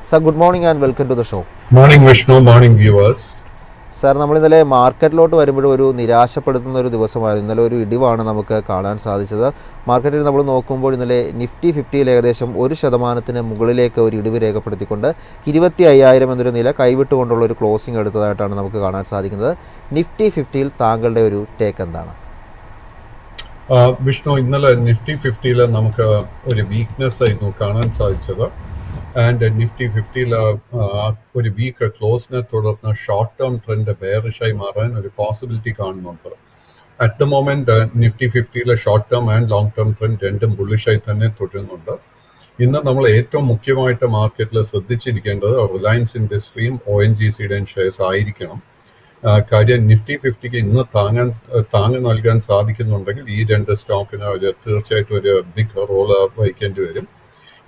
Sir, good morning and welcome to the show. Morning Vishnu, morning viewers. Sir, നമ്മൾ ഇന്നലെ മാർക്കറ്റിലോട്ട് വരുമ്പോഴും ഒരു നിരാശപ്പെടുത്തുന്ന ഒരു ദിവസമായിരുന്നു. ഇന്നലെ ഒരു ഇടിവാണ് നമുക്ക് കാണാൻ സാധിച്ചത്. മാർക്കറ്റിൽ നമ്മൾ നോക്കുമ്പോൾ ഇന്നലെ നിഫ്റ്റി 50-യിൽ ഏകദേശം 1% മുകളിലേക്ക് ഒരു ഇടിവ് രേഖപ്പെടുത്തിക്കൊണ്ട് 25,000 എന്നൊരു നില കൈവിട്ടുകൊണ്ടുള്ള ഒരു ക്ലോസിംഗ് എടുത്തതായിട്ടാണ് നമുക്ക് കാണാൻ സാധിക്കുന്നത്. നിഫ്റ്റി 50-യിൽ താങ്കളുടെ ഒരു ടേക്ക് എന്താണ്? വിഷ്ണു, ഇന്നലെ നിഫ്റ്റി 50-യിൽ നമുക്ക് ഒരു വീക്ക്നെസ് ആയിരുന്നു കാണാൻ സാധിച്ചത്. ആൻഡ് നിഫ്റ്റി 50-യിൽ ഒരു വീക്ക് ക്ലോസിനെ തുടർന്ന് ഷോർട്ട് ടേം ട്രെൻഡ് ബെയറിഷായി മാറാൻ ഒരു പോസിബിലിറ്റി കാണുന്നുണ്ട്. അറ്റ് ദ മൊമെന്റ് നിഫ്റ്റി 50-യിലെ short term and long term trend രണ്ടും ബുള്ളിഷായി തന്നെ തുടരുന്നുണ്ട്. ഇന്ന് നമ്മൾ ഏറ്റവും മുഖ്യമായിട്ട് മാർക്കറ്റിൽ ശ്രദ്ധിച്ചിരിക്കേണ്ടത് റിലയൻസ് ഇൻഡസ്ട്രിയും ONGCയുടെയും ഷെയർസ് ആയിരിക്കണം. കാര്യം നിഫ്റ്റി 50-ക്ക് ഇന്ന് താങ്ങ് നൽകാൻ സാധിക്കുന്നുണ്ടെങ്കിൽ ഈ രണ്ട് സ്റ്റോക്കിന് തീർച്ചയായിട്ടും ഒരു ബിഗ് റോള് വഹിക്കേണ്ടി വരും.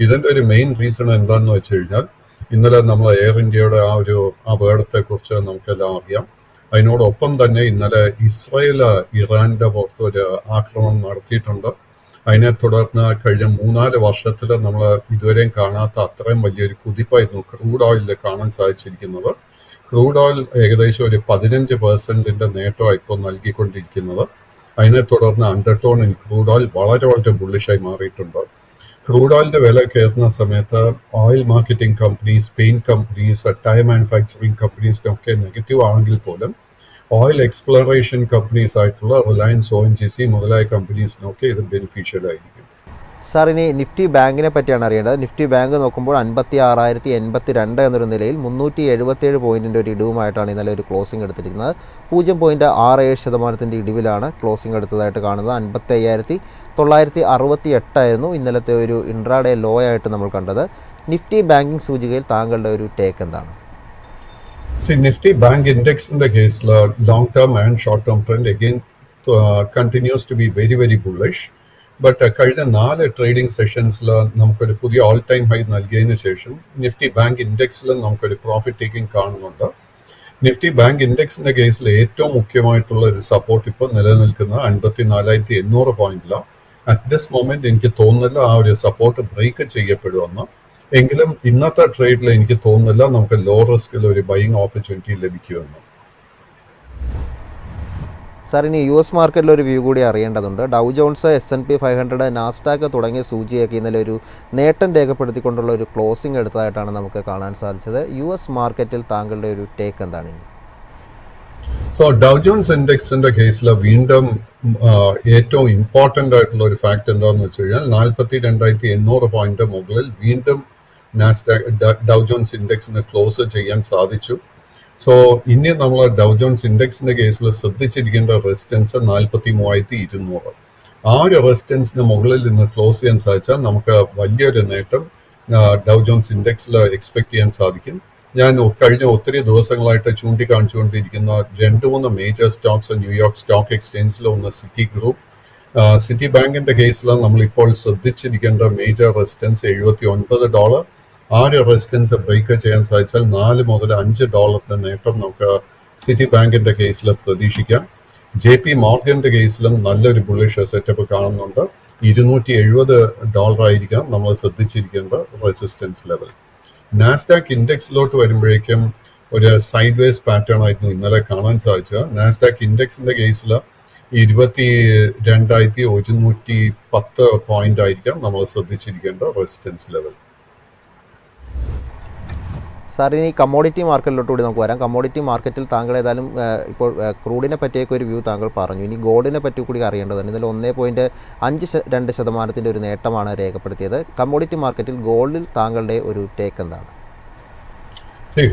ഇതിൻ്റെ ഒരു മെയിൻ റീസൺ എന്താണെന്ന് വെച്ച് കഴിഞ്ഞാൽ, ഇന്നലെ നമ്മൾ എയർ ഇന്ത്യയുടെ ആ ഒരു അപകടത്തെ കുറിച്ച് നമുക്കെല്ലാം അറിയാം. അതിനോടൊപ്പം തന്നെ ഇന്നലെ ഇസ്രായേൽ ഇറാന്റെ പുറത്ത് ഒരു ആക്രമണം നടത്തിയിട്ടുണ്ട്. അതിനെ തുടർന്ന് കഴിഞ്ഞ 3-4 വർഷത്തിൽ നമ്മൾ ഇതുവരെയും കാണാത്ത അത്രയും വലിയൊരു കുതിപ്പായിരുന്നു ക്രൂഡ് ഓയിലിൽ കാണാൻ സാധിച്ചിരിക്കുന്നത്. ക്രൂഡ് ഓയിൽ ഏകദേശം ഒരു 15% നേട്ടമാണ് ഇപ്പോൾ നൽകിക്കൊണ്ടിരിക്കുന്നത്. അതിനെ തുടർന്ന് അണ്ടർടോൺ ഇൻ ക്രൂഡ് ഓയിൽ വളരെ വളരെ ബുള്ളിഷായി മാറിയിട്ടുണ്ട്. ക്രൂഡ് ഓയിലിന്റെ വില കയറുന്ന സമയത്ത് oil marketing companies, paint companies, tyre manufacturing കമ്പനീസിനൊക്കെ നെഗറ്റീവ് ആണെങ്കിൽ പോലും ഓയിൽ എക്സ്പ്ലോറേഷൻ കമ്പനീസ് ആയിട്ടുള്ള റിലയൻസ്, ONGC മുതലായ കമ്പനീസിനൊക്കെ ഇത് ബെനിഫിഷ്യൽ ആയിരിക്കും. സാർ, ഇനി നിഫ്റ്റി ബാങ്കിനെ പറ്റിയാണ് അറിയേണ്ടത്. നിഫ്റ്റി ബാങ്ക് നോക്കുമ്പോൾ 56,082 എന്നൊരു നിലയിൽ 377 പോയിന്റിൻ്റെ ഒരു ഇടിവുമായിട്ടാണ് ഇന്നലെ ഒരു ക്ലോസിംഗ് എടുത്തിരിക്കുന്നത്. 0.67% ഇടിവിലാണ് ക്ലോസിംഗ് എടുത്തതായിട്ട് കാണുന്നത്. 55,968 ആയിരുന്നു ഇന്നലത്തെ ഒരു ഇൻട്രാഡേ ലോ ആയിട്ട് നമ്മൾ കണ്ടത്. നിഫ്റ്റി ബാങ്കിങ് സൂചികയിൽ താങ്കളുടെ ഒരു ടേക്ക് എന്താണ്? നിഫ്റ്റി ബാങ്ക് ഇൻഡെക്സിന്റെ കേസിൽ long term and short term trend again continues to be very very bullish. But കഴിഞ്ഞ 4 ട്രേഡിംഗ് സെഷൻസിൽ നമുക്കൊരു പുതിയ ഓൾ ടൈം ഹൈ നൽകിയതിന് ശേഷം നിഫ്റ്റി ബാങ്ക് ഇൻഡെക്സിലും നമുക്കൊരു പ്രോഫിറ്റ് ടേക്കിംഗ് കാണുന്നുണ്ട്. നിഫ്റ്റി ബാങ്ക് ഇൻഡെക്സിന്റെ കേസിൽ ഏറ്റവും മുഖ്യമായിട്ടുള്ള ഒരു സപ്പോർട്ട് ഇപ്പോൾ നിലനിൽക്കുന്നത് 54,800 പോയിന്റിലാണ്. അറ്റ് ദിസ് മൊമെന്റ് എനിക്ക് തോന്നുന്നില്ല ആ ഒരു സപ്പോർട്ട് ബ്രേക്ക് ചെയ്യപ്പെടുമെന്ന്. എങ്കിലും ഇന്നത്തെ ട്രേഡിൽ എനിക്ക് തോന്നുന്നില്ല നമുക്ക് ലോ റിസ്കിൽ ഒരു ബൈയിങ് ഓപ്പർച്യൂണിറ്റി ലഭിക്കുമെന്ന്. സാർ, ഇനി US മാർക്കറ്റിൽ ഒരു വ്യൂ കൂടി അറിയേണ്ടതുണ്ട്. ഡൗ ജോൺസ്, S&P 500, നാസ്ഡാക്ക് തുടങ്ങിയ സൂചിയൊക്കെ ഇന്നലെ ഒരു നേട്ടം രേഖപ്പെടുത്തിക്കൊണ്ടുള്ള ഒരു ക്ലോസിംഗ് എടുത്തതായിട്ടാണ് നമുക്ക് കാണാൻ സാധിച്ചത്. US മാർക്കറ്റിൽ താങ്കളുടെ ഒരു ടേക്ക് എന്താണ്? ഡൗ ജോൺസ് ഇൻഡെക്സിന്റെ കേസിൽ വീണ്ടും ഏറ്റവും ഇമ്പോർട്ടൻ്റ് ആയിട്ടുള്ള ഒരു ഫാക്ട് എന്താണെന്ന് വെച്ച് കഴിഞ്ഞാൽ 42,800 പോയിന്റ് മുകളിൽ വീണ്ടും ഡൗ ജോൺസ് ഇൻഡെക്സിന് ക്ലോസ് ചെയ്യാൻ സാധിച്ചു. ഇനി നമ്മൾ ഡൗ ജോൺസ് ഇൻഡെക്സിന്റെ കേസിൽ ശ്രദ്ധിച്ചിരിക്കേണ്ട റെസിസ്റ്റൻസ് 43,200. ആ ഒരു റെസിസ്റ്റൻസിന് മുകളിൽ നിന്ന് ക്ലോസ് ചെയ്യാൻ സാധിച്ചാൽ നമുക്ക് വലിയൊരു നേട്ടം ഡൗ ജോൺസ് ഇൻഡെക്സിൽ എക്സ്പെക്ട് ചെയ്യാൻ സാധിക്കും. ഞാൻ കഴിഞ്ഞ ഒത്തിരി ദിവസങ്ങളായിട്ട് ചൂണ്ടിക്കാണിച്ചുകൊണ്ടിരിക്കുന്ന 2-3 മേജർ സ്റ്റോക്സ് ന്യൂയോർക്ക് സ്റ്റോക്ക് എക്സ്ചേഞ്ചിൽ ഒന്ന് സിറ്റി ഗ്രൂപ്പ്, സിറ്റി ബാങ്കിന്റെ കേസിൽ നമ്മളിപ്പോൾ ശ്രദ്ധിച്ചിരിക്കേണ്ട മേജർ റെസിസ്റ്റൻസ് $79. ആ ഒരു റെസിസ്റ്റൻസ് ബ്രേക്ക് ചെയ്യാൻ സാധിച്ചാൽ $4 മുതൽ $5 നേട്ടം നമുക്ക് സിറ്റി ബാങ്കിന്റെ കേസിൽ പ്രതീക്ഷിക്കാം. JP മോർഗന്റെ കേസിലും നല്ലൊരു ബുള്ളിഷ് സെറ്റപ്പ് കാണുന്നുണ്ട്. $270 ആയിരിക്കാം നമ്മൾ ശ്രദ്ധിച്ചിരിക്കേണ്ട റെസിസ്റ്റൻസ് ലെവൽ. നാസ്ഡാക്ക് ഇൻഡെക്സിലോട്ട് വരുമ്പോഴേക്കും ഒരു സൈഡ് വേസ് പാറ്റേൺ ആയിരുന്നു ഇന്നലെ കാണാൻ സാധിച്ചത്. നാസ്ഡാക്ക് ഇൻഡെക്സിന്റെ കേസിൽ 22,110 പോയിന്റ് ആയിരിക്കാം നമ്മൾ ശ്രദ്ധിച്ചിരിക്കേണ്ട റെസിസ്റ്റൻസ് ലെവൽ. സാർ, ഇനി കമ്മോഡിറ്റി മാർക്കറ്റിലോട്ട് കൂടി നമുക്ക് വരാം. കമ്മോഡിറ്റി മാർക്കറ്റിൽ താങ്കൾ ഏതായാലും ഇപ്പോൾ ക്രൂഡിനെ പറ്റിയൊക്കെ ഒരു വ്യൂ താങ്കൾ പറഞ്ഞു. ഇനി ഗോൾഡിനെ പറ്റി കൂടി അറിയേണ്ടതാണ്. ഇന്നലെ 1.52% ഒരു നേട്ടമാണ് രേഖപ്പെടുത്തിയത്. കമ്മോഡിറ്റി മാർക്കറ്റിൽ ഗോൾഡിൽ താങ്കളുടെ ഒരു ടേക്ക് എന്താണ്?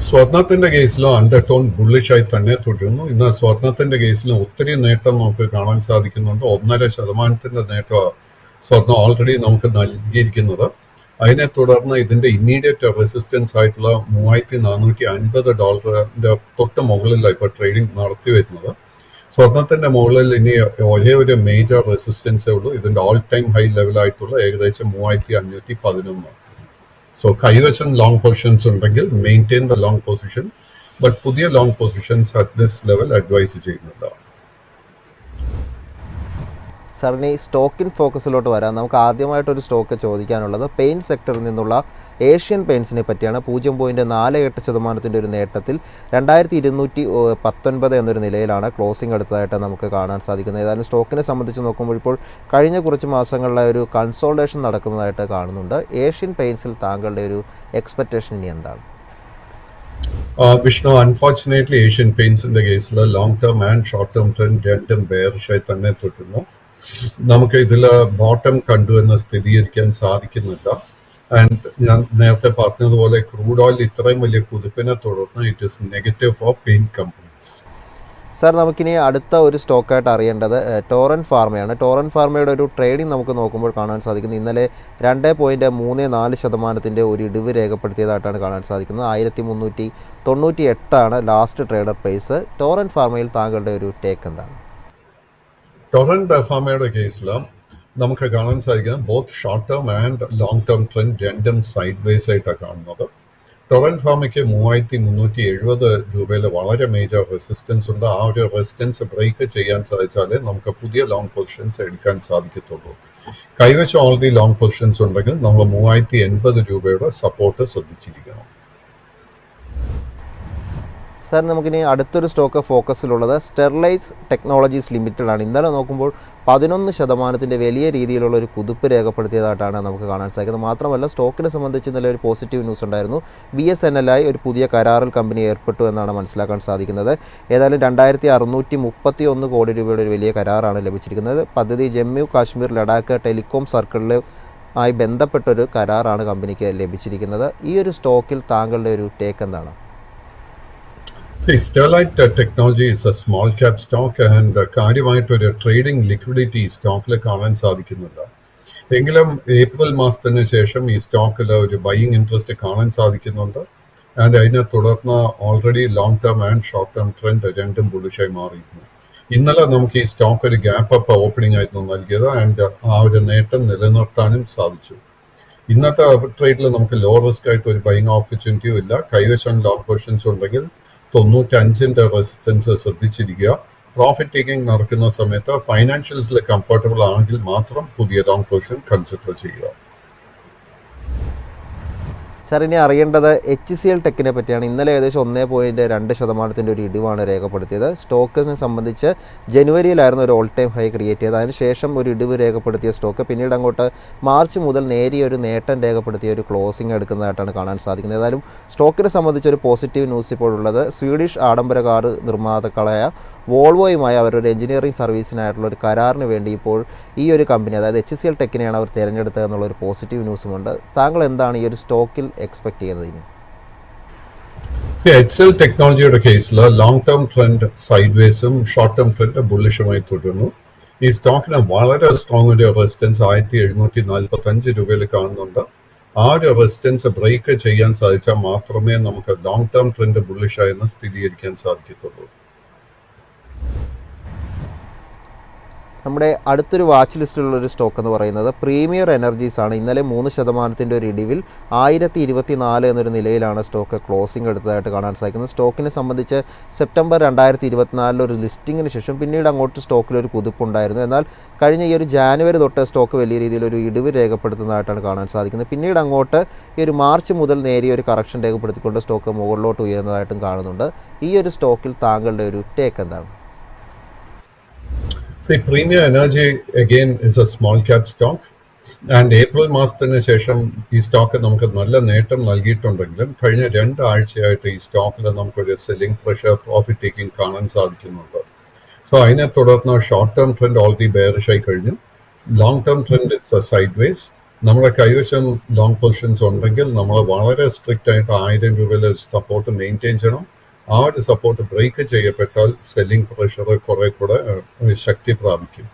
സ്വർണത്തിന്റെ കേസിലും അണ്ടർടോൺ ബുള്ളിഷായി തന്നെ തുടരുന്നു. ഇന്ന് സ്വർണത്തിന്റെ കേസിലും ഒത്തിരി നേട്ടം നമുക്ക് കാണാൻ സാധിക്കുന്നുണ്ട്. 1.5% നേട്ടം സ്വർണം ഓൾറെഡി നമുക്ക് നൽകിയിരിക്കുന്നത്. അതിനെ തുടർന്ന് ഇതിന്റെ ഇമ്മീഡിയറ്റ് റെസിസ്റ്റൻസ് ആയിട്ടുള്ള $3,450 തൊട്ട് മുകളിലാണ് ഇപ്പോൾ ട്രേഡിംഗ് നടത്തി വരുന്നത്. സ്വർണത്തിന്റെ മുകളിൽ ഇനി ഒരേ ഒരു മേജർ റെസിസ്റ്റൻസേ ഉള്ളൂ. ഇതിന്റെ ഓൾ ടൈം ഹൈ ലെവലായിട്ടുള്ള ഏകദേശം 3,511. കൈവശം ലോങ് പൊസിഷൻസ് ഉണ്ടെങ്കിൽ maintain the long position, but പുതിയ long positions at this level advise ചെയ്യുന്നില്ല. സാറിന് ഈ സ്റ്റോക്ക് ഇൻ ഫോക്കസിലോട്ട് വരാം. നമുക്ക് ആദ്യമായിട്ടൊരു സ്റ്റോക്ക് ചോദിക്കാനുള്ളത് പെയിൻറ്റ് സെക്ടറിൽ നിന്നുള്ള ഏഷ്യൻ പെയിൻറ്റ്സിനെ പറ്റിയാണ്. 0.48% ഒരു നേട്ടത്തിൽ 2219 എന്നൊരു നിലയിലാണ് ക്ലോസിംഗ് എടുത്തതായിട്ട് നമുക്ക് കാണാൻ സാധിക്കുന്നത്. ഏതായാലും സ്റ്റോക്കിനെ സംബന്ധിച്ച് നോക്കുമ്പോൾ ഇപ്പോൾ കഴിഞ്ഞ കുറച്ച് മാസങ്ങളിലെ ഒരു കൺസോൾട്ടേഷൻ നടക്കുന്നതായിട്ട് കാണുന്നുണ്ട്. ഏഷ്യൻ പെയിൻറ്റ്സിൽ താങ്കളുടെ ഒരു എക്സ്പെക്റ്റേഷൻ ഇനി എന്താണ്? വിഷ്ണു, അൺഫോർച്ചുനേറ്റ്ലി ഏഷ്യൻ പെയിൻസിന്റെ കേസിൽ long term and short term trend രണ്ടും ബെയറിഷായി തന്നെ തുടരുന്നു. നമുക്ക് ഇതിൽ ബോട്ടം കണ്ടു എന്ന് സ്ഥിരീകരിക്കാൻ സാധിക്കുന്നില്ല. ആൻഡ് ഞാൻ നേരത്തെ പറഞ്ഞതുപോലെ ക്രൂഡ് ഓയിൽ ഇത്രയും വലിയ കുതിപ്പിനെ തുടർന്ന് it is negative for paint companies. Sir, നമുക്കിനി അടുത്ത ഒരു സ്റ്റോക്കായിട്ട് അറിയേണ്ടത് ടോറൻറ്റ് ഫാർമയാണ്. ടോറൻറ്റ് ഫാർമയുടെ ഒരു ട്രേഡിംഗ് നമുക്ക് നോക്കുമ്പോൾ കാണാൻ സാധിക്കുന്നത് ഇന്നലെ 2.34% ഒരു ഇടിവ് രേഖപ്പെടുത്തിയതായിട്ടാണ് കാണാൻ സാധിക്കുന്നത്. 1398 ലാസ്റ്റ് ട്രേഡർ പ്രൈസ്. ടോറൻറ്റ് ഫാർമയിൽ താങ്കളുടെ ഒരു ടേക്ക് എന്താണ്? ടൊറന്റ് ഫാർമയുടെ കേസിൽ നമുക്ക് കാണാൻ സാധിക്കുന്നത് both short term and long term trend രണ്ടും സൈഡ് വേസ് ആയിട്ടാണ് കാണുന്നത്. ടൊറന്റ് ഫാർമയ്ക്ക് 3370 രൂപയിൽ വളരെ മേജർ റെസിസ്റ്റൻസ് ഉണ്ട്. ആ ഒരു റെസിസ്റ്റൻസ് ബ്രേക്ക് ചെയ്യാൻ സാധിച്ചാലേ നമുക്ക് പുതിയ ലോങ് പൊസിഷൻസ് എടുക്കാൻ സാധിക്കത്തുള്ളൂ. കൈവശം ഓൾറെഡി ലോങ് പൊസിഷൻസ് ഉണ്ടെങ്കിൽ നമ്മൾ 3080 രൂപയുടെ സപ്പോർട്ട് ശ്രദ്ധിച്ചിരിക്കണം. സാർ, നമുക്കിനി അടുത്തൊരു സ്റ്റോക്ക് ഫോക്കസിലുള്ളത് സ്റ്റെർലൈറ്റ് ടെക്നോളജീസ് ലിമിറ്റഡ് ആണ്. ഇന്നലെ നോക്കുമ്പോൾ 11% വലിയ രീതിയിലുള്ള ഒരു കുതിപ്പ് രേഖപ്പെടുത്തിയതായിട്ടാണ് നമുക്ക് കാണാൻ സാധിക്കുന്നത്. മാത്രമല്ല സ്റ്റോക്കിനെ സംബന്ധിച്ച് ഇന്നലെ ഒരു പോസിറ്റീവ് ന്യൂസ് ഉണ്ടായിരുന്നു. BSNL ഒരു പുതിയ കരാറിൽ കമ്പനി ഏർപ്പെട്ടു എന്നാണ് മനസ്സിലാക്കാൻ സാധിക്കുന്നത്. ഏതായാലും 2631 കോടി രൂപയുടെ ഒരു വലിയ കരാറാണ് ലഭിച്ചിരിക്കുന്നത്. പദ്ധതി ജമ്മു കാശ്മീർ ലഡാക്ക് ടെലികോം സർക്കിളിൽ ആയി ബന്ധപ്പെട്ടൊരു കരാറാണ് കമ്പനിക്ക് ലഭിച്ചിരിക്കുന്നത്. ഈ ഒരു സ്റ്റോക്കിൽ താങ്കളുടെ ഒരു ടേക്ക് എന്താണ്? Sterlite Technology is a small cap stock and കാര്യമായിട്ടൊരു ട്രേഡിംഗ് ലിക്വിഡിറ്റി ഈ സ്റ്റോക്കിൽ കാണാൻ സാധിക്കുന്നില്ല. എങ്കിലും ഏപ്രിൽ മാസത്തിന് ശേഷം ഈ സ്റ്റോക്കിൽ ഒരു ബൈയിങ് ഇൻട്രസ്റ്റ് കാണാൻ സാധിക്കുന്നുണ്ട്. ആൻഡ് അതിനെ തുടർന്ന് already long term and short term trend രണ്ടും ബുള്ളിഷായി മാറിയിരുന്നു. ഇന്നലെ നമുക്ക് ഈ സ്റ്റോക്ക് ഒരു ഗ്യാപ്പ് അപ്പ് ഓപ്പണിംഗ് ആയിരുന്നു നൽകിയത്. ആൻഡ് ആ ഒരു നേട്ടം നിലനിർത്താനും സാധിച്ചു. ഇന്നത്തെ ട്രേഡിൽ നമുക്ക് ലോ റിസ്ക് ആയിട്ട് ഒരു ബൈയിങ് ഓപ്പർച്യൂണിറ്റിയും ഇല്ല. കൈവശം ലോങ് പൊസിഷൻസ് ഉണ്ടെങ്കിൽ 95 റെസിസ്റ്റൻസ് ശ്രദ്ധിച്ചിരിക്കുക. പ്രോഫിറ്റ് ടേക്കിംഗ് നടക്കുന്ന സമയത്ത് ഫൈനാൻഷ്യൽസിൽ കംഫർട്ടബിൾ ആണെങ്കിൽ മാത്രം പുതിയ ലോങ് പൊസിഷൻ കൺസിഡർ ചെയ്യുക. സാർ, ഇനി അറിയേണ്ടത് HCL ടെക്കിനെ പറ്റിയാണ്. ഇന്നലെ ഏകദേശം 1.2% ഒരു ഇടിവാണ് രേഖപ്പെടുത്തിയത്. സ്റ്റോക്കിനെ സംബന്ധിച്ച് ജനുവരിയിലായിരുന്നു ഒരു ഓൾ ടൈം ഹൈ ക്രിയേറ്റ് ചെയ്തത്. അതിനുശേഷം ഒരു ഇടിവ് രേഖപ്പെടുത്തിയ സ്റ്റോക്ക് പിന്നീട് അങ്ങോട്ട് മാർച്ച് മുതൽ നേരിയ ഒരു നേട്ടം രേഖപ്പെടുത്തിയ ഒരു ക്ലോസിംഗ് എടുക്കുന്നതായിട്ടാണ് കാണാൻ സാധിക്കുന്നത്. ഏതായാലും സ്റ്റോക്കിനെ സംബന്ധിച്ച് ഒരു പോസിറ്റീവ് ന്യൂസ് ഇപ്പോഴുള്ളത് സ്വീഡിഷ് ആഡംബര കാർ നിർമ്മാതാക്കളായ വോൾവോയുമായി അവരൊരു എഞ്ചിനീയറിംഗ് സർവീസിനായിട്ടുള്ള ഒരു കരാറിന് വേണ്ടി ഇപ്പോൾ ഈ ഒരു കമ്പനി, അതായത് HCL ടെക്കിനെയാണ് അവർ തിരഞ്ഞെടുത്തത് എന്നുള്ളൊരു പോസിറ്റീവ് ന്യൂസുമുണ്ട്. താങ്കൾ എന്താണ് ഈ ഒരു സ്റ്റോക്കിൽ എക്സ്പെക്ട് ചെയ്യുന്നത്? HCL ടെക്നോളജിയുടെ കേസിൽ ലോങ് ടേം ട്രെൻഡ് സൈഡ് വേസും ഷോർട്ട് ടേം ട്രെൻഡ് ബുള്ളിഷുമായി തുടരുന്നു. ഈ സ്റ്റോക്കിന് വളരെ സ്ട്രോങ് ഒരു റെസിസ്റ്റൻസ് 1745 രൂപയിൽ കാണുന്നുണ്ട്. ആ ഒരു റെസിസ്റ്റൻസ് ബ്രേക്ക് ചെയ്യാൻ സാധിച്ചാൽ മാത്രമേ നമുക്ക് ലോങ് ടേം ട്രെൻഡ് ബുള്ളിഷായെന്ന് സ്ഥിരീകരിക്കാൻ സാധിക്കത്തുള്ളൂ. നമ്മുടെ അടുത്തൊരു വാച്ച് ലിസ്റ്റിലുള്ളൊരു സ്റ്റോക്ക് എന്ന് പറയുന്നത് പ്രീമിയർ എനർജീസ് ആണ്. ഇന്നലെ 3% ഒരു ഇടിവിൽ 1024 എന്നൊരു നിലയിലാണ് സ്റ്റോക്ക് ക്ലോസിംഗ് എടുത്തതായിട്ട് കാണാൻ സാധിക്കുന്നത്. സ്റ്റോക്കിനെ സംബന്ധിച്ച് സെപ്റ്റംബർ 2024 ഒരു ലിസ്റ്റിങ്ങിന് ശേഷം പിന്നീട് അങ്ങോട്ട് സ്റ്റോക്കിലൊരു കുതിപ്പുണ്ടായിരുന്നു. എന്നാൽ കഴിഞ്ഞ ഈ ഒരു ജാനുവരി തൊട്ട് സ്റ്റോക്ക് വലിയ രീതിയിലൊരു ഇടിവ് രേഖപ്പെടുത്തുന്നതായിട്ടാണ് കാണാൻ സാധിക്കുന്നത്. പിന്നീട് അങ്ങോട്ട് ഈ ഒരു മാർച്ച് മുതൽ നേരിയ ഒരു കറക്ഷൻ രേഖപ്പെടുത്തിക്കൊണ്ട് സ്റ്റോക്ക് മുകളിലോട്ട് ഉയരുന്നതായിട്ടും കാണുന്നുണ്ട്. ഈ ഒരു സ്റ്റോക്കിൽ താങ്കളുടെ ഒരു ടേക്ക് എന്താണ്? Premier Energy again is a small cap stock and April മാസത്തിന് ശേഷം ഈ സ്റ്റോക്ക് നമുക്ക് നല്ല നേട്ടം നൽകിയിട്ടുണ്ടെങ്കിലും കഴിഞ്ഞ 2 ആഴ്ചയായിട്ട് ഈ സ്റ്റോക്കിൽ നമുക്കൊരു സെല്ലിംഗ് പ്രഷർ, പ്രോഫിറ്റ് ടേക്കിംഗ് കാണാൻ സാധിക്കുന്നുണ്ട്. സോ അതിനെ തുടർന്ന് short term trend already bearish ആയി കഴിഞ്ഞു. Long term trend is side vase. നമ്മുടെ കൈവശം ലോങ് പൊസിഷൻസ് ഉണ്ടെങ്കിൽ നമ്മൾ വളരെ സ്ട്രിക്റ്റ് ആയിട്ട് 1000 രൂപയിൽ സപ്പോർട്ട് മെയിൻറ്റെയിൻ ചെയ്യണം. ആ ഒരു സപ്പോർട്ട് ബ്രേക്ക് ചെയ്യപ്പെട്ടാൽ സെല്ലിംഗ് പ്രഷർ കുറെ കൂടെ ശക്തി പ്രാപിക്കും.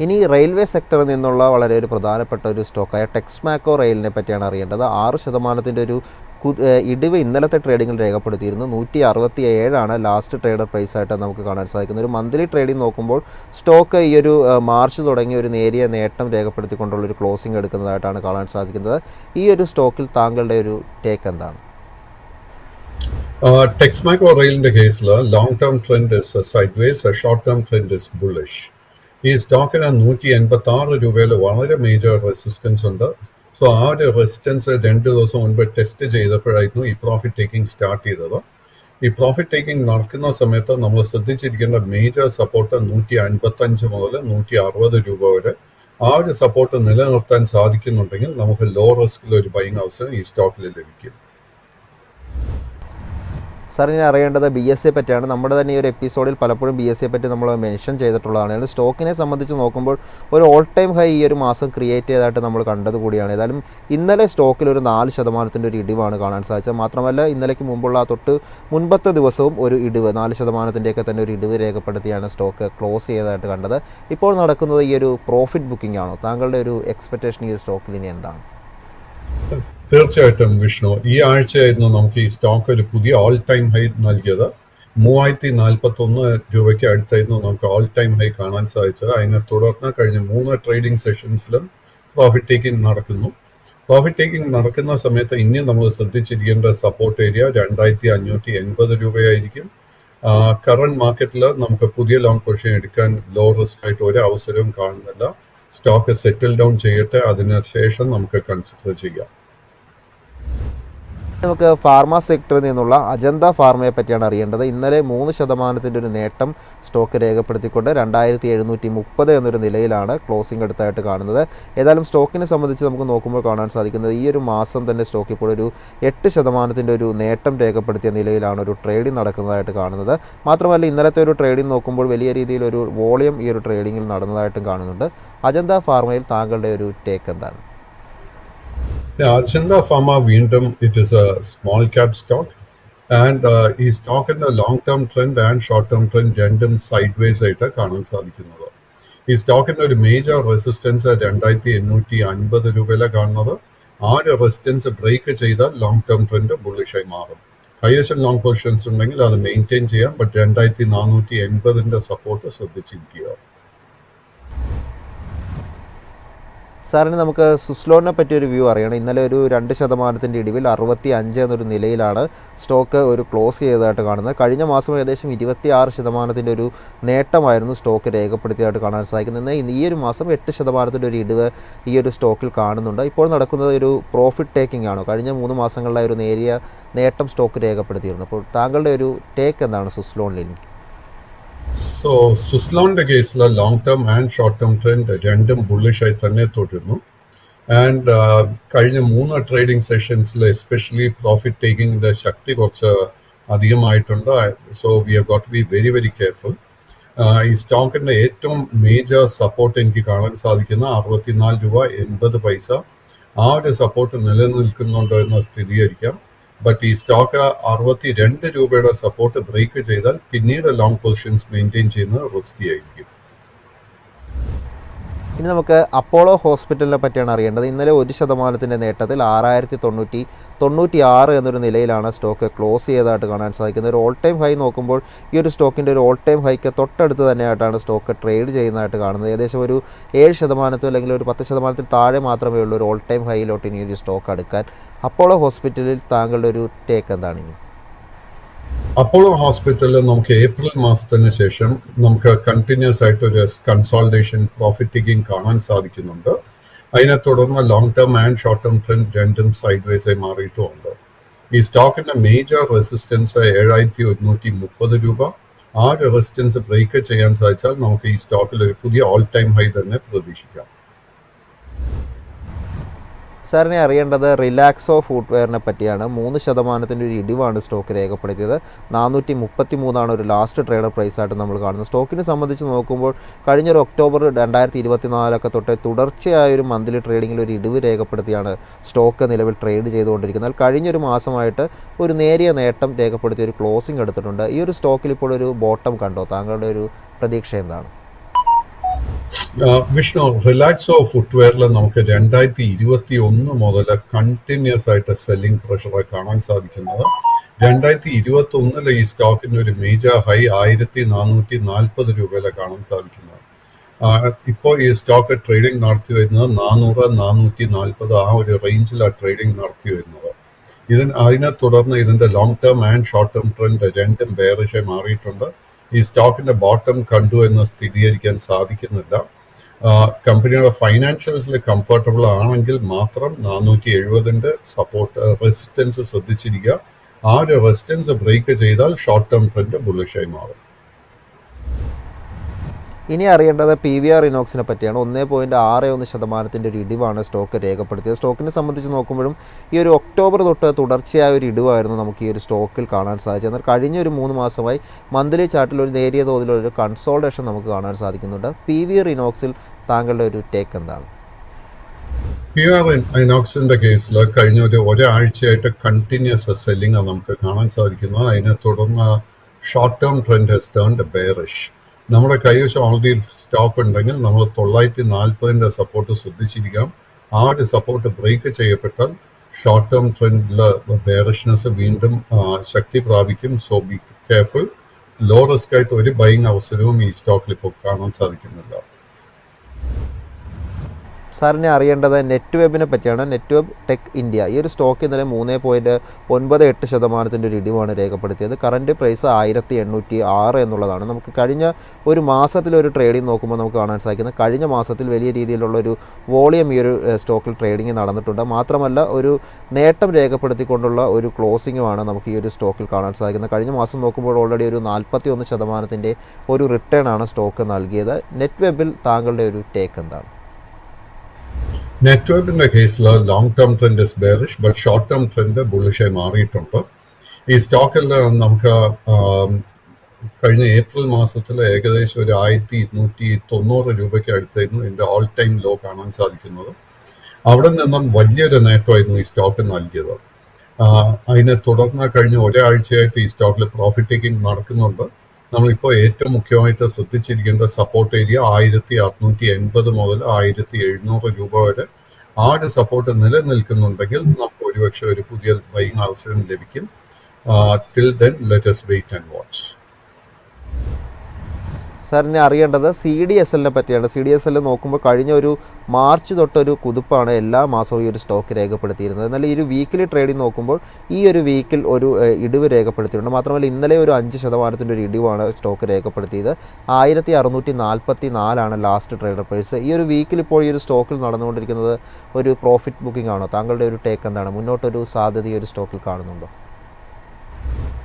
ഇനി റെയിൽവേ സെക്ടറിൽ നിന്നുള്ള വളരെ ഒരു പ്രധാനപ്പെട്ട ഒരു സ്റ്റോക്കായ ടെക്സ്മാക്കോ റെയിലിനെ പറ്റിയാണ് അറിയേണ്ടത്. 6% ഒരു ഇടിവ് ഇന്നലത്തെ ട്രേഡിങ്ങിൽ രേഖപ്പെടുത്തിയിരുന്നു. 167 ലാസ്റ്റ് ട്രേഡർ പ്രൈസ് ആയിട്ട് നമുക്ക് കാണാൻ സാധിക്കുന്നത്. ഒരു മന്ത്ലി ട്രേഡിംഗ് നോക്കുമ്പോൾ സ്റ്റോക്ക് ഈ ഒരു മാർച്ച് തുടങ്ങി ഒരു നേരിയ നേട്ടം രേഖപ്പെടുത്തിക്കൊണ്ടുള്ളൊരു ക്ലോസിംഗ് എടുക്കുന്നതായിട്ടാണ് കാണാൻ സാധിക്കുന്നത്. ഈ ഒരു സ്റ്റോക്കിൽ താങ്കളുടെ ഒരു ടേക്ക് എന്താണ്? ടെക്സ്മാക്കോ റെയിലിന്റെ കേസിൽ long term trend is sideways, short term trend is bullish. ഈ സ്റ്റോക്കിന് 186 രൂപയിൽ വളരെ മേജർ റെസിസ്റ്റൻസ് ഉണ്ട്. സോ ആ ഒരു റെസിസ്റ്റൻസ് 2 ദിവസം മുൻപ് ടെസ്റ്റ് ചെയ്തപ്പോഴായിരുന്നു ഈ പ്രോഫിറ്റ് ടേക്കിംഗ് സ്റ്റാർട്ട് ചെയ്തത്. ഈ പ്രോഫിറ്റ് ടേക്കിംഗ് നടക്കുന്ന സമയത്ത് നമ്മൾ ശ്രദ്ധിച്ചിരിക്കേണ്ട മേജർ സപ്പോർട്ട് 155 മുതൽ 160 രൂപ വരെ. ആ ഒരു സപ്പോർട്ട് നിലനിർത്താൻ സാധിക്കുന്നുണ്ടെങ്കിൽ നമുക്ക് ലോ റിസ്കിൽ ഒരു ബൈങ് അവസരം ഈ സ്റ്റോക്കിൽ ലഭിക്കും. സാർ ഇനി അറിയേണ്ടത് ബി എസ് സിയെ പറ്റിയാണ്. നമ്മുടെ തന്നെ ഈ ഒരു എപ്പിസോഡിൽ പലപ്പോഴും ബി എസ് സിയെ പറ്റി നമ്മൾ മെൻഷൻ ചെയ്തിട്ടുള്ളതാണ്. സ്റ്റോക്കിനെ സംബന്ധിച്ച് നോക്കുമ്പോൾ ഒരു ഓൾ ടൈം ഹൈ ഈ ഒരു മാസം ക്രിയേറ്റ് ചെയ്തതായിട്ട് നമ്മൾ കണ്ടത് കൂടിയാണ്. ഏതായാലും ഇന്നലെ സ്റ്റോക്കിൽ ഒരു 4% ഒരു ഇടിവാണ് കാണാൻ സാധിച്ചത്. മാത്രമല്ല ഇന്നലേക്ക് മുമ്പുള്ള തൊട്ട് മുൻപത്തെ ദിവസവും ഒരു ഇടിവ് 4%-യൊക്കെ തന്നെ ഒരു ഇടിവ് രേഖപ്പെടുത്തിയാണ് സ്റ്റോക്ക് ക്ലോസ് ചെയ്തതായിട്ട് കണ്ടത്. ഇപ്പോൾ നടക്കുന്നത് ഈ ഒരു പ്രോഫിറ്റ് ബുക്കിംഗ് ആണോ? താങ്കളുടെ ഒരു എക്സ്പെക്റ്റേഷൻ ഈ ഒരു സ്റ്റോക്കിൽ ഇനി എന്താണ്? തീർച്ചയായിട്ടും വിഷ്ണു, ഈ ആഴ്ചയായിരുന്നു നമുക്ക് ഈ സ്റ്റോക്ക് ഒരു പുതിയ ഓൾ ടൈം ഹൈ നൽകിയത്. 3041 രൂപയ്ക്ക് അടുത്തായിരുന്നു നമുക്ക് ഓൾ ടൈം ഹൈ കാണാൻ സാധിച്ചത്. അതിനെ തുടർന്ന് കഴിഞ്ഞ 3 ട്രേഡിംഗ് സെഷൻസിലും പ്രോഫിറ്റ് ടേക്കിംഗ് നടക്കുന്നു. പ്രോഫിറ്റ് ടേക്കിംഗ് നടക്കുന്ന സമയത്ത് ഇനി നമ്മൾ ശ്രദ്ധിച്ചിരിക്കേണ്ട സപ്പോർട്ട് ഏരിയ 2580 രൂപയായിരിക്കും. കറന്റ് മാർക്കറ്റിൽ നമുക്ക് പുതിയ ലോങ് പൊസിഷൻ എടുക്കാൻ ലോ റിസ്ക് ആയിട്ട് ഒരു അവസരവും കാണുന്നില്ല. സ്റ്റോക്ക് സെറ്റിൽ ഡൗൺ ചെയ്യട്ടെ, അതിനുശേഷം നമുക്ക് കൺസിഡർ ചെയ്യാം. നമുക്ക് ഫാർമ സെക്ടറിൽ നിന്നുള്ള അജന്ത ഫാർമയെ പറ്റിയാണ് അറിയേണ്ടത്. ഇന്നലെ 3% ഒരു നേട്ടം സ്റ്റോക്ക് രേഖപ്പെടുത്തിക്കൊണ്ട് 2730 എന്നൊരു നിലയിലാണ് ക്ലോസിംഗ് എടുത്തായിട്ട് കാണുന്നത്. ഏതായാലും സ്റ്റോക്കിനെ സംബന്ധിച്ച് നമുക്ക് നോക്കുമ്പോൾ കാണാൻ സാധിക്കുന്നത് ഈ ഒരു മാസം തന്നെ സ്റ്റോക്ക് ഇപ്പോൾ ഒരു 8% ഒരു നേട്ടം രേഖപ്പെടുത്തിയ നിലയിലാണ് ഒരു ട്രേഡിംഗ് നടക്കുന്നതായിട്ട് കാണുന്നത്. മാത്രമല്ല ഇന്നലത്തെ ഒരു ട്രേഡിംഗ് നോക്കുമ്പോൾ വലിയ രീതിയിലൊരു വോളിയം ഈ ഒരു ട്രേഡിങ്ങിൽ നടന്നതായിട്ടും കാണുന്നുണ്ട്. അജന്ത ഫാർമയിൽ താങ്കളുടെ ഒരു ടേക്ക് എന്താണ്? അജന്ത ഫാർമ വീണ്ടും it is a small cap stock and ഈ സ്റ്റോക്കിന്റെ long term trend and short term trend രണ്ടും സൈഡ് വേസ് ആയിട്ട് കാണാൻ സാധിക്കുന്നത്. ഈ സ്റ്റോക്കിന്റെ ഒരു മേജർ റെസിസ്റ്റൻസ് 2850 രൂപയിലാണ് കാണുന്നത്. ആ ഒരു റെസിസ്റ്റൻസ് ബ്രേക്ക് ചെയ്താൽ ലോങ് ടേം ട്രെൻഡ് ബുള്ളിഷായി മാറും. ഹയസ്റ്റ് ലോങ് പൊസിഷൻസ് ഉണ്ടെങ്കിൽ അത് മെയിൻറ്റെയിൻ ചെയ്യാം. ബട്ട് 2480 സപ്പോർട്ട് ശ്രദ്ധിച്ചിരിക്കുക. സാറിന് നമുക്ക് സുസ്ലോണിനെ പറ്റിയൊരു വ്യൂ അറിയണം. ഇന്നലെ ഒരു 2% ഇടിവിൽ 65 എന്നൊരു നിലയിലാണ് സ്റ്റോക്ക് ഒരു ക്ലോസ് ചെയ്തതായിട്ട് കാണുന്നത്. കഴിഞ്ഞ മാസം ഏകദേശം 26% ഒരു നേട്ടമായിരുന്നു സ്റ്റോക്ക് രേഖപ്പെടുത്തിയതായിട്ട് കാണാൻ സാധിക്കുന്നത്. ഈ ഒരു മാസം 8% ഒരു ഇടിവ് ഈ ഒരു സ്റ്റോക്കിൽ കാണുന്നുണ്ട്. ഇപ്പോൾ നടക്കുന്നത് ഒരു പ്രോഫിറ്റ് ടേക്കിംഗ് ആണോ? കഴിഞ്ഞ 3 മാസങ്ങളിലായി ഒരു നേരിയ നേട്ടം സ്റ്റോക്ക് രേഖപ്പെടുത്തിയിരുന്നു. അപ്പോൾ താങ്കളുടെ ഒരു ടേക്ക് എന്താണ് സുസ്ലോണിൽ? സോ സുസ്ലോണിന്റെ കേസിൽ long term and short term trend രണ്ടും ബുള്ളിഷായി തന്നെ തുടരുന്നു. ആൻഡ് കഴിഞ്ഞ 3 ട്രേഡിംഗ് സെഷൻസിൽ എസ്പെഷ്യലി പ്രോഫിറ്റ് ടേക്കിങ്ങിന്റെ ശക്തി കുറച്ച് അധികമായിട്ടുണ്ട്. So we have got to be very very careful. ഈ സ്റ്റോക്കിന്റെ ഏറ്റവും മേജർ സപ്പോർട്ട് എനിക്ക് കാണാൻ സാധിക്കുന്ന 64.80 രൂപ. ആ ഒരു സപ്പോർട്ട് നിലനിൽക്കുന്നുണ്ടോ എന്ന് സ്ഥിരീകരിക്കാം. ബട്ട് ഈ സ്റ്റോക്ക് 62 രൂപയുടെ സപ്പോർട്ട് ബ്രേക്ക് ചെയ്താൽ പിന്നീട് ലോങ് പൊസിഷൻസ് മെയിൻറ്റെയിൻ ചെയ്യുന്നത് റിസ്കി ആയിരിക്കും. ഇനി നമുക്ക് അപ്പോളോ ഹോസ്പിറ്റലിനെ പറ്റിയാണ് അറിയേണ്ടത്. ഇന്നലെ 1% നേട്ടത്തിൽ 6096 എന്നൊരു നിലയിലാണ് സ്റ്റോക്ക് ക്ലോസ് ചെയ്തതായിട്ട് കാണാൻ സാധിക്കുന്നത്. ഒരു ഓൾ ടൈം ഹൈ നോക്കുമ്പോൾ ഈ ഒരു സ്റ്റോക്കിൻ്റെ ഒരു ഓൾ ടൈം ഹൈക്ക് തൊട്ടടുത്ത് തന്നെയായിട്ടാണ് സ്റ്റോക്ക് ട്രേഡ് ചെയ്യുന്നതായിട്ട് കാണുന്നത്. ഏകദേശം ഒരു 7% അല്ലെങ്കിൽ ഒരു 10% താഴെ മാത്രമേ ഉള്ളൂ ഒരു ഓൾ ടൈം ഹൈയിലോട്ട് ഇനി ഒരു സ്റ്റോക്ക് അടുക്കാൻ. അപ്പോളോ ഹോസ്പിറ്റലിൽ താങ്കളുടെ ഒരു ടേക്ക് എന്താണ് ഇനി? അപ്പോളോ ഹോസ്പിറ്റലിൽ നമുക്ക് ഏപ്രിൽ മാസത്തിന് ശേഷം നമുക്ക് കണ്ടിന്യൂസ് ആയിട്ട് ഒരു കൺസോൾട്ടേഷൻ പ്രോഫിറ്റ് ടേക്കിംഗ് കാണാൻ സാധിക്കുന്നുണ്ട്. അതിനെ തുടർന്ന് long term and short term trend രണ്ടും സൈഡ് വേസ് ആയി മാറിയിട്ടുമുണ്ട്. ഈ സ്റ്റോക്കിന്റെ മേജർ റെസിസ്റ്റൻസ് 7130 രൂപ. ആ ഒരു റെസിസ്റ്റൻസ് ബ്രേക്ക് ചെയ്യാൻ സാധിച്ചാൽ നമുക്ക് ഈ സ്റ്റോക്കിൽ ഒരു പുതിയ ഓൾ ടൈം ഹൈ തന്നെ പ്രതീക്ഷിക്കാം. സാറിനെ അറിയേണ്ടത് റിലാക്സോ ഫുട്വെയറിനെ പറ്റിയാണ്. 3% ഒരു ഇടിവാണ് സ്റ്റോക്ക് രേഖപ്പെടുത്തിയത്. 433 ഒരു ലാസ്റ്റ് ട്രേഡർ പ്രൈസായിട്ട് നമ്മൾ കാണുന്നത്. സ്റ്റോക്കിനെ സംബന്ധിച്ച് നോക്കുമ്പോൾ കഴിഞ്ഞൊരു ഒക്ടോബർ 2024 തൊട്ട് തുടർച്ചയായ ഒരു മന്ത്ലി ട്രേഡിങ്ങിൽ ഒരു ഇടിവ് രേഖപ്പെടുത്തിയാണ് സ്റ്റോക്ക് നിലവിൽ ട്രേഡ് ചെയ്തുകൊണ്ടിരിക്കുന്നത്. കഴിഞ്ഞൊരു മാസമായിട്ട് ഒരു നേരിയ നേട്ടം രേഖപ്പെടുത്തിയ ഒരു ക്ലോസിംഗ് എടുത്തിട്ടുണ്ട്. ഈ ഒരു സ്റ്റോക്കിൽ ഇപ്പോൾ ഒരു ബോട്ടം കണ്ടോ? താങ്കളുടെ ഒരു പ്രതീക്ഷ എന്താണ്? വിഷ്ണു, റിലാക്സോ ഫുട്വെയറിൽ നമുക്ക് 2021 മുതൽ കണ്ടിന്യൂസ് ആയിട്ട് സെല്ലിംഗ് പ്രഷർ കാണാൻ സാധിക്കുന്നത്. 2021 ഈ സ്റ്റോക്കിന് ഒരു മേജർ ഹൈ 1440 രൂപയിലാണ് കാണാൻ സാധിക്കുന്നത്. ഇപ്പോൾ ഈ സ്റ്റോക്ക് ട്രേഡിംഗ് നടത്തി വരുന്നത് 400-440 ആ ഒരു റേഞ്ചിലാണ് ട്രേഡിംഗ് നടത്തി വരുന്നത്. അതിനെ തുടർന്ന് ഇതിന്റെ long term and short term trend രണ്ടും ബെയറിഷായി മാറിയിട്ടുണ്ട്. ഈ സ്റ്റോക്കിന്റെ ബോട്ടം കണ്ടു എന്ന് സ്ഥിരീകരിക്കാൻ സാധിക്കുന്നില്ല. കമ്പനിയുടെ ഫൈനാൻഷ്യൽസിൽ കംഫർട്ടബിൾ ആണെങ്കിൽ മാത്രം 470 സപ്പോർട്ട് റെസിസ്റ്റൻസ് ശ്രദ്ധിച്ചിരിക്കുക. ആ ഒരു റെസിസ്റ്റൻസ് ബ്രേക്ക് ചെയ്താൽ ഷോർട്ട് ടേം ട്രെൻഡ് ബുള്ളിഷായി മാറും. ഇനി അറിയേണ്ടത് PVR ഇനോക്സിനെ പറ്റിയാണ്. 1.61% ഒരു ഇടിവാണ് സ്റ്റോക്ക് രേഖപ്പെടുത്തിയത്. സ്റ്റോക്കിനെ സംബന്ധിച്ച് നോക്കുമ്പോഴും ഈ ഒരു ഒക്ടോബർ തൊട്ട് തുടർച്ചയായ ഒരു ഇടിവായിരുന്നു നമുക്ക് ഈ ഒരു സ്റ്റോക്കിൽ കാണാൻ സാധിച്ചത്. എന്നാൽ കഴിഞ്ഞ ഒരു 3 മാസമായി മന്ത്ലി ചാർട്ടിൽ ഒരു നേരിയ തോതിലൊരു കൺസോൾട്ടേഷൻ നമുക്ക് കാണാൻ സാധിക്കുന്നുണ്ട്. PVR ഇനോക്സിൽ താങ്കളുടെ ഒരു ടേക്ക് എന്താണ്? PVR ഇനോക്സിന്റെ കേസിൽ കഴിഞ്ഞ ഒരാഴ്ചയായിട്ട് കണ്ടിന്യൂസ് സെല്ലിംഗ് നമുക്ക് കാണാൻ സാധിക്കുന്നത്. അതിനെ തുടർന്ന് ഷോർട്ട് ടേം ട്രെൻഡ് ഹസ് ടേൺഡ് ബെയറിഷ്. നമ്മുടെ കൈവശം ഓൾറെഡി സ്റ്റോക്ക് ഉണ്ടെങ്കിൽ നമ്മൾ 940 സപ്പോർട്ട് ശ്രദ്ധിച്ചിരിക്കാം. ആ ഒരു സപ്പോർട്ട് ബ്രേക്ക് ചെയ്യപ്പെട്ടാൽ ഷോർട്ട് ടേം ട്രെൻഡിൽ ബെയറിഷ്നെസ് വീണ്ടും ശക്തി പ്രാപിക്കും. So be careful. Low risk ആയിട്ട് ഒരു ബൈയിങ് അവസരവും ഈ സ്റ്റോക്കിൽ ഇപ്പോൾ കാണാൻ സാധിക്കുന്നില്ല. സാറിനെ അറിയേണ്ടത് നെറ്റ് വെബിനെ പറ്റിയാണ്. നെറ്റ് വെബ് ടെക് ഇന്ത്യ ഈ ഒരു സ്റ്റോക്ക് ഇന്നലെ 3.98% ഒരു ഇടിവാണ് രേഖപ്പെടുത്തിയത്. കറൻറ്റ് പ്രൈസ് 1806 എന്നുള്ളതാണ്. നമുക്ക് കഴിഞ്ഞ ഒരു മാസത്തിലൊരു ട്രേഡിംഗ് നോക്കുമ്പോൾ നമുക്ക് കാണാൻ സാധിക്കുന്നത് കഴിഞ്ഞ മാസത്തിൽ വലിയ രീതിയിലുള്ളൊരു വോളിയം ഈ ഒരു സ്റ്റോക്കിൽ ട്രേഡിംഗ് നടന്നിട്ടുണ്ട്. മാത്രമല്ല ഒരു നേട്ടം രേഖപ്പെടുത്തിക്കൊണ്ടുള്ള ഒരു ക്ലോസിങ്ങുമാണ് നമുക്ക് ഈ ഒരു സ്റ്റോക്കിൽ കാണാൻ സാധിക്കുന്നത്. കഴിഞ്ഞ മാസം നോക്കുമ്പോൾ ഓൾറെഡി ഒരു 41% ഒരു റിട്ടേൺ ആണ് സ്റ്റോക്ക് നൽകിയത്. നെറ്റ് വെബിൽ താങ്കളുടെ ഒരു ടേക്ക് എന്താണ്? നെറ്റ്വർക്കിന്റെ കേസിൽ long term trend is bearish, but short term trend ബുള്ളിഷായി മാറിയിട്ടുണ്ട്. ഈ സ്റ്റോക്കിൽ നമുക്ക് കഴിഞ്ഞ ഏപ്രിൽ മാസത്തിൽ ഏകദേശം ഒരു 1290 രൂപയ്ക്ക് അടുത്തായിരുന്നു ഇതിന്റെ ഓൾ ടൈം ലോ കാണാൻ സാധിക്കുന്നത്. അവിടെ നിന്നും വലിയൊരു നേട്ടമായിരുന്നു ഈ സ്റ്റോക്ക് നൽകിയത്. അതിനെ തുടർന്ന് കഴിഞ്ഞ ഒരാഴ്ചയായിട്ട് ഈ സ്റ്റോക്കിൽ പ്രോഫിറ്റ് ടേക്കിംഗ് നടക്കുന്നുണ്ട്. നമ്മളിപ്പോൾ ഏറ്റവും മുഖ്യമായിട്ട് ശ്രദ്ധിച്ചിരിക്കേണ്ട സപ്പോർട്ട് ഏരിയ 1680 മുതൽ 1700 രൂപ വരെ. ആ ഒരു സപ്പോർട്ട് നിലനിൽക്കുന്നുണ്ടെങ്കിൽ നമുക്ക് ഒരുപക്ഷെ ഒരു പുതിയ ബൈയിങ് അവസരം ലഭിക്കും. Till then let us wait and watch. സാറിനെ അറിയേണ്ടത് CDSL പറ്റിയാണ്. CDSL നോക്കുമ്പോൾ കഴിഞ്ഞ ഒരു മാർച്ച് തൊട്ടൊരു കുതിപ്പാണ് എല്ലാ മാസവും ഈ ഒരു സ്റ്റോക്ക് രേഖപ്പെടുത്തിയിരുന്നത്. എന്നാൽ ഈ ഒരു വീക്കിലി ട്രേഡിംഗ് നോക്കുമ്പോൾ ഈ ഒരു വീക്കിൽ ഒരു ഇടിവ് രേഖപ്പെടുത്തിയിട്ടുണ്ട്. മാത്രമല്ല ഇന്നലെ ഒരു 5% ഒരു ഇടിവാണ് സ്റ്റോക്ക് രേഖപ്പെടുത്തിയത്. 1644 ലാസ്റ്റ് ട്രേഡർ പ്രൈസ്. ഈ ഒരു വീക്കിൽ ഇപ്പോൾ ഈ ഒരു സ്റ്റോക്കിൽ നടന്നുകൊണ്ടിരിക്കുന്നത് ഒരു പ്രോഫിറ്റ് ബുക്കിംഗ് ആണോ? താങ്കളുടെ ഒരു ടേക്ക് എന്താണ്? മുന്നോട്ടൊരു സാധ്യത ഈ ഒരു സ്റ്റോക്കിൽ കാണുന്നുണ്ടോ?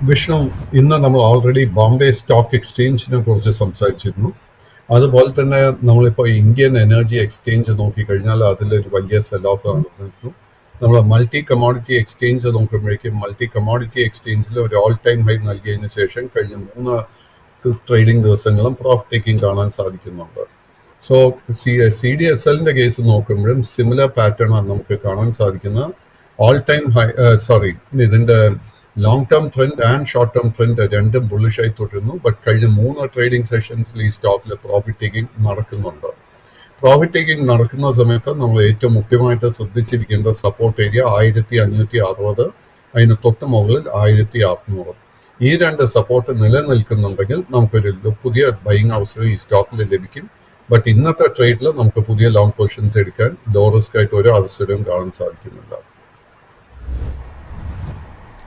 വിഷ്ണു, ഇന്ന് നമ്മൾ ഓൾറെഡി ബോംബെ സ്റ്റോക്ക് എക്സ്ചേഞ്ചിനെ കുറിച്ച് സംസാരിച്ചിരുന്നു. അതുപോലെ തന്നെ നമ്മളിപ്പോൾ ഇന്ത്യൻ എനർജി എക്സ്ചേഞ്ച് നോക്കിക്കഴിഞ്ഞാൽ അതിലൊരു വലിയ സെൽ ഓഫ് നടന്നിരുന്നു. നമ്മൾ മൾട്ടി കമോഡിറ്റി എക്സ്ചേഞ്ച് നോക്കുമ്പോഴേക്കും മൾട്ടി കമോഡിറ്റി എക്സ്ചേഞ്ചിൽ ഒരു ഓൾ ടൈം ഹൈ നൽകിയതിന് ശേഷം കഴിഞ്ഞ 3 ട്രേഡിംഗ് ദിവസങ്ങളും പ്രോഫിറ്റ് ടേക്കിംഗ് കാണാൻ സാധിക്കുന്നുണ്ട്. സോ CDSLന്റെ കേസ് നോക്കുമ്പോഴും സിമിലർ പാറ്റേൺ ആണ് നമുക്ക് കാണാൻ സാധിക്കുന്നത്. ഓൾ ടൈം ഹൈ ഇതിന്റെ long term trend and short term trend രണ്ടും ബുള്ളിഷായി തുടരുന്നു. ബട്ട് കഴിഞ്ഞ 3 ട്രേഡിംഗ് സെഷൻസിൽ ഈ സ്റ്റോക്കിൽ പ്രോഫിറ്റ് ടേക്കിംഗ് നടക്കുന്നുണ്ട്. പ്രോഫിറ്റ് ടേക്കിംഗ് നടക്കുന്ന സമയത്ത് നമ്മൾ ഏറ്റവും മുഖ്യമായിട്ട് ശ്രദ്ധിച്ചിരിക്കേണ്ട സപ്പോർട്ട് ഏരിയ 1560, അതിന് തൊട്ട് മുകളിൽ 1600. ഈ 2 സപ്പോർട്ട് നിലനിൽക്കുന്നുണ്ടെങ്കിൽ നമുക്കൊരു പുതിയ ബൈയിങ് അവസരം ഈ സ്റ്റോക്കിൽ ലഭിക്കും. ബട്ട് ഇന്നത്തെ ട്രേഡിൽ നമുക്ക് പുതിയ ലോങ് പൊസിഷൻസ് എടുക്കാൻ ലോ റിസ്ക് ആയിട്ട് ഒരു അവസരവും കാണാൻ സാധിക്കുന്നില്ല.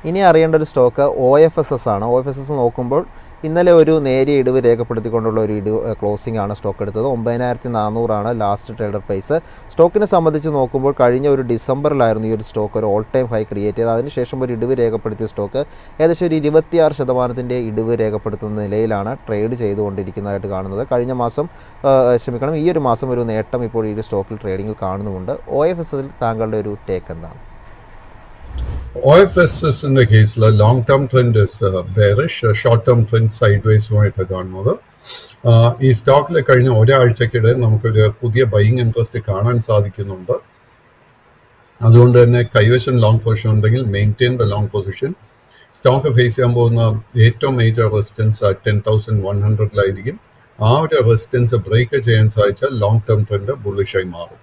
ഇനി അറിയേണ്ട ഒരു സ്റ്റോക്ക് OFSS ആണ്. OFSS നോക്കുമ്പോൾ ഇന്നലെ ഒരു നേരിയ ഇടിവ് രേഖപ്പെടുത്തിക്കൊണ്ടുള്ള ഒരു ക്ലോസിംഗ് ആണ് സ്റ്റോക്ക് എടുത്തത്. 9400 ലാസ്റ്റ് ട്രേഡർ പ്രൈസ്. സ്റ്റോക്കിനെ സംബന്ധിച്ച് നോക്കുമ്പോൾ കഴിഞ്ഞ ഒരു ഡിസംബറിലായിരുന്നു ഈ ഒരു സ്റ്റോക്ക് ഒരു ഓൾ ടൈം ഹൈ ക്രിയേറ്റ് ചെയ്തത്. അതിനുശേഷം ഒരു ഇടിവ് രേഖപ്പെടുത്തിയ സ്റ്റോക്ക് ഏകദേശം ഒരു 26% ഇടിവ് രേഖപ്പെടുത്തുന്ന നിലയിലാണ് ട്രേഡ് ചെയ്തുകൊണ്ടിരിക്കുന്നതായിട്ട് കാണുന്നത്. ഈ ഒരു മാസം ഒരു നേട്ടം ഇപ്പോൾ ഈ ഒരു സ്റ്റോക്കിൽ ട്രേഡിങ്ങിൽ കാണുന്നുമുണ്ട്. OFSSൽ താങ്കളുടെ ഒരു ടേക്ക് എന്താണ്? OFSSന്റെ കേസിൽ long term trend bearish, short term trend സൈഡ് വേസുമായിട്ട് കാണുന്നത്. ഈ സ്റ്റോക്കിൽ കഴിഞ്ഞ ഒരാഴ്ചക്കിടെ നമുക്കൊരു പുതിയ ബൈയിങ് ഇൻട്രസ്റ്റ് കാണാൻ സാധിക്കുന്നുണ്ട്. അതുകൊണ്ട് തന്നെ കൈവശം ലോങ് പൊസിഷൻ ഉണ്ടെങ്കിൽ maintain the long position. Stock face ചെയ്യാൻ പോകുന്ന ഏറ്റവും മേജർ റെസിസ്റ്റൻസ് 10,100 ആ ഒരു റെസിസ്റ്റൻസ് ബ്രേക്ക് ചെയ്യാൻ സാധിച്ചാൽ ലോങ് ടേം ട്രെൻഡ് ബുള്ളിഷായി മാറും.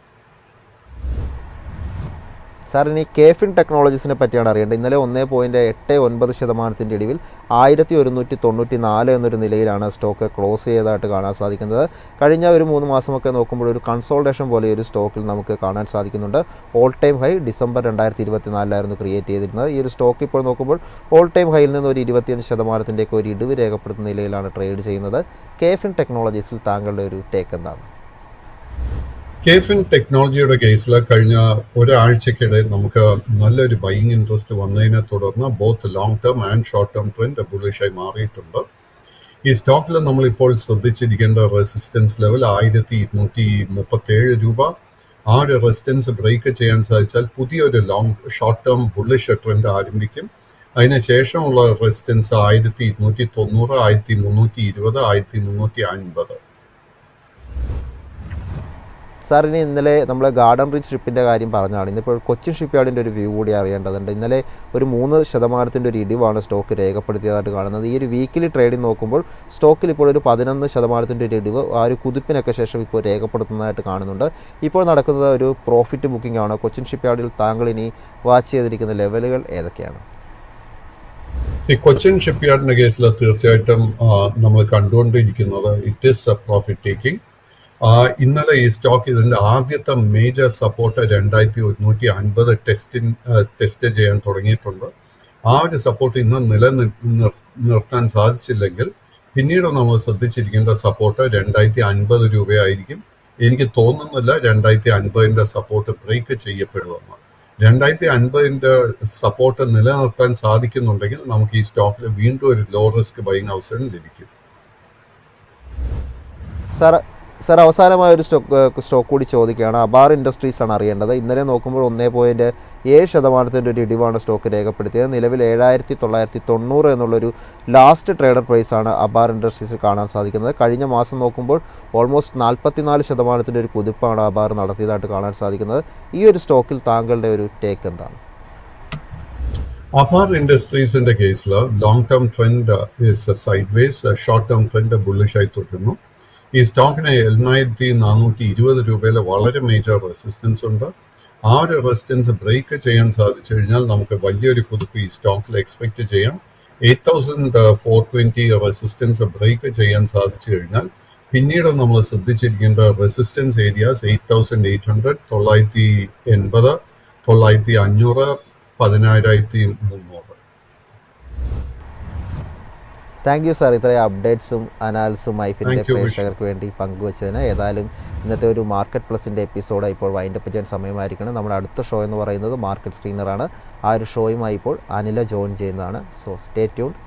സാർ ഇനി കേഫിൻ ടെക്നോളജീസിനെ പറ്റിയാണ് അറിയേണ്ടത്. ഇന്നലെ 1.89% ഇടിവിൽ 1194 എന്നൊരു നിലയിലാണ് സ്റ്റോക്ക് ക്ലോസ് ചെയ്തതായിട്ട് കാണാൻ സാധിക്കുന്നത്. കഴിഞ്ഞ ഒരു 3 മാസമൊക്കെ നോക്കുമ്പോൾ ഒരു കൺസോൾട്ടേഷൻ പോലെ ഒരു സ്റ്റോക്കിൽ നമുക്ക് കാണാൻ സാധിക്കുന്നുണ്ട്. All time high December 2024 create ചെയ്തിരുന്നത്. ഈ ഒരു സ്റ്റോക്ക് ഇപ്പോൾ നോക്കുമ്പോൾ ഓൾ ടൈം ഹൈയിൽ നിന്ന് ഒരു 25% ഒരു ഇടിവ് രേഖപ്പെടുത്തുന്ന നിലയിലാണ് ട്രേഡ് ചെയ്യുന്നത്. കേഫിൻ ടെക്നോളജീസിൽ താങ്കളുടെ ഒരു ടേക്ക് എന്താണ്? കേഫിൻ ടെക്നോളജിയുടെ കേസിൽ കഴിഞ്ഞ ഒരാഴ്ചക്കിടെ നമുക്ക് നല്ലൊരു ബൈയിങ് ഇൻട്രസ്റ്റ് വന്നതിനെ തുടർന്ന് both long term and short term trend ബുള്ളിഷായി മാറിയിട്ടുണ്ട്. ഈ സ്റ്റോക്കിൽ നമ്മളിപ്പോൾ ശ്രദ്ധിച്ചിരിക്കേണ്ട റെസിസ്റ്റൻസ് ലെവൽ 1237 രൂപ. ആ ഒരു റെസിസ്റ്റൻസ് ബ്രേക്ക് ചെയ്യാൻ സാധിച്ചാൽ പുതിയൊരു ഷോർട്ട് ടേം ബുള്ളിഷ് ട്രെൻഡ് ആരംഭിക്കും. അതിനുശേഷമുള്ള റെസിസ്റ്റൻസ് 1290, 1320, 1350. സാർ ഇനി ഇന്നലെ നമ്മൾ ഗാർഡൻ റീച്ച് ഷിപ്പിൻ്റെ കാര്യം പറഞ്ഞാണ്. ഇന്നിപ്പോൾ കൊച്ചിൻ ഷിപ്പ്യാർഡിൻ്റെ ഒരു വ്യൂ കൂടി അറിയേണ്ടതുണ്ട്. ഇന്നലെ ഒരു 3% ഒരു ഇടിവാണ് സ്റ്റോക്ക് രേഖപ്പെടുത്തിയതായിട്ട് കാണുന്നത്. ഈ ഒരു വീക്കിലി ട്രേഡിംഗ് നോക്കുമ്പോൾ സ്റ്റോക്കിൽ ഇപ്പോൾ ഒരു 11% ഒരു ഇടിവ് ആ ഒരു കുതിപ്പിനൊക്കെ ശേഷം ഇപ്പോൾ രേഖപ്പെടുത്തുന്നതായിട്ട് കാണുന്നുണ്ട്. ഇപ്പോൾ നടക്കുന്നത് ഒരു പ്രോഫിറ്റ് ബുക്കിംഗ് ആണ്. കൊച്ചിൻ ഷിപ്പ്യാർഡിൽ താങ്കൾ ഇനി വാച്ച് ചെയ്തിരിക്കുന്ന ലെവലുകൾ ഏതൊക്കെയാണ്? കൊച്ചിൻ ഷിപ്പ്യാർഡിൻ്റെ കേസിൽ തീർച്ചയായിട്ടും നമ്മൾ കണ്ടുകൊണ്ടിരിക്കുന്നത് it is A profit taking. ഇന്നലെ ഈ സ്റ്റോക്ക് ഇതിൻ്റെ ആദ്യത്തെ മേജർ സപ്പോർട്ട് 2150 ടെസ്റ്റ് ചെയ്യാൻ തുടങ്ങിയിട്ടുണ്ട്. ആ ഒരു സപ്പോർട്ട് ഇന്ന് നിർത്താൻ സാധിച്ചില്ലെങ്കിൽ പിന്നീട് നമ്മൾ ശ്രദ്ധിച്ചിരിക്കേണ്ട സപ്പോർട്ട് 2050 രൂപയായിരിക്കും. എനിക്ക് തോന്നുന്നില്ല 2050 സപ്പോർട്ട് ബ്രേക്ക് ചെയ്യപ്പെടുമെന്ന്. 2050 സപ്പോർട്ട് നിലനിർത്താൻ സാധിക്കുന്നുണ്ടെങ്കിൽ നമുക്ക് ഈ സ്റ്റോക്കിൽ വീണ്ടും ഒരു ലോ റിസ്ക് ബൈയിങ് അവസരം ലഭിക്കും. സാർ അവസാനമായ ഒരു സ്റ്റോക്ക് കൂടി ചോദിക്കുകയാണ്. അബാർ ഇൻഡസ്ട്രീസ് ആണ് അറിയേണ്ടത്. ഇന്നലെ നോക്കുമ്പോൾ 1.7% ഒരു ഇടിവാണ് സ്റ്റോക്ക് രേഖപ്പെടുത്തിയത്. നിലവിൽ 7990 എന്നുള്ളൊരു ലാസ്റ്റ് ട്രേഡർ പ്രൈസാണ് അബാർ ഇൻഡസ്ട്രീസ് കാണാൻ സാധിക്കുന്നത്. കഴിഞ്ഞ മാസം നോക്കുമ്പോൾ ഓൾമോസ്റ്റ് 44% ഒരു കുതിപ്പാണ് അബാർ നടത്തിയതായിട്ട് കാണാൻ സാധിക്കുന്നത്. ഈ ഒരു സ്റ്റോക്കിൽ താങ്കളുടെ ഒരു ടേക്ക് എന്താണ്? അബാർ ഇൻഡസ്ട്രീസിന്റെ കേസിൽ long term trend sideways, short term trend ബുള്ളിഷായി തുടരുന്നു. ഈ സ്റ്റോക്കിന് 1420 രൂപയിലെ വളരെ മേജർ റെസിസ്റ്റൻസ് ഉണ്ട്. ആ ഒരു റെസിസ്റ്റൻസ് ബ്രേക്ക് ചെയ്യാൻ സാധിച്ചു കഴിഞ്ഞാൽ നമുക്ക് വലിയൊരു കുതിപ്പ് ഈ സ്റ്റോക്കിൽ എക്സ്പെക്ട് ചെയ്യാം. 8420 റെസിസ്റ്റൻസ് ബ്രേക്ക് ചെയ്യാൻ സാധിച്ചു കഴിഞ്ഞാൽ പിന്നീട് നമ്മൾ ശ്രദ്ധിച്ചിരിക്കേണ്ട resistance areas 8800, 980, 9500, 10300. Thank you sir, ഇത്രയും അപ്ഡേറ്റ്സും അനാലിസും ഐഫിൻ്റെ പ്രേക്ഷകർക്ക് വേണ്ടി പങ്കുവച്ചതിന്. ഏതായാലും ഇന്നത്തെ ഒരു മാർക്കറ്റ് പ്ലസിൻ്റെ എപ്പിസോഡ് ഇപ്പോൾ വൈൻഡപ്പ് ചെയ്യാൻ സമയമായിരിക്കണം. നമ്മുടെ അടുത്ത ഷോ എന്ന് പറയുന്നത് മാർക്കറ്റ് സ്ക്രീനറാണ്. ആ ഒരു ഷോയുമായി ഇപ്പോൾ അനില ജോയിൻ ചെയ്യുന്നതാണ്. So stay tuned.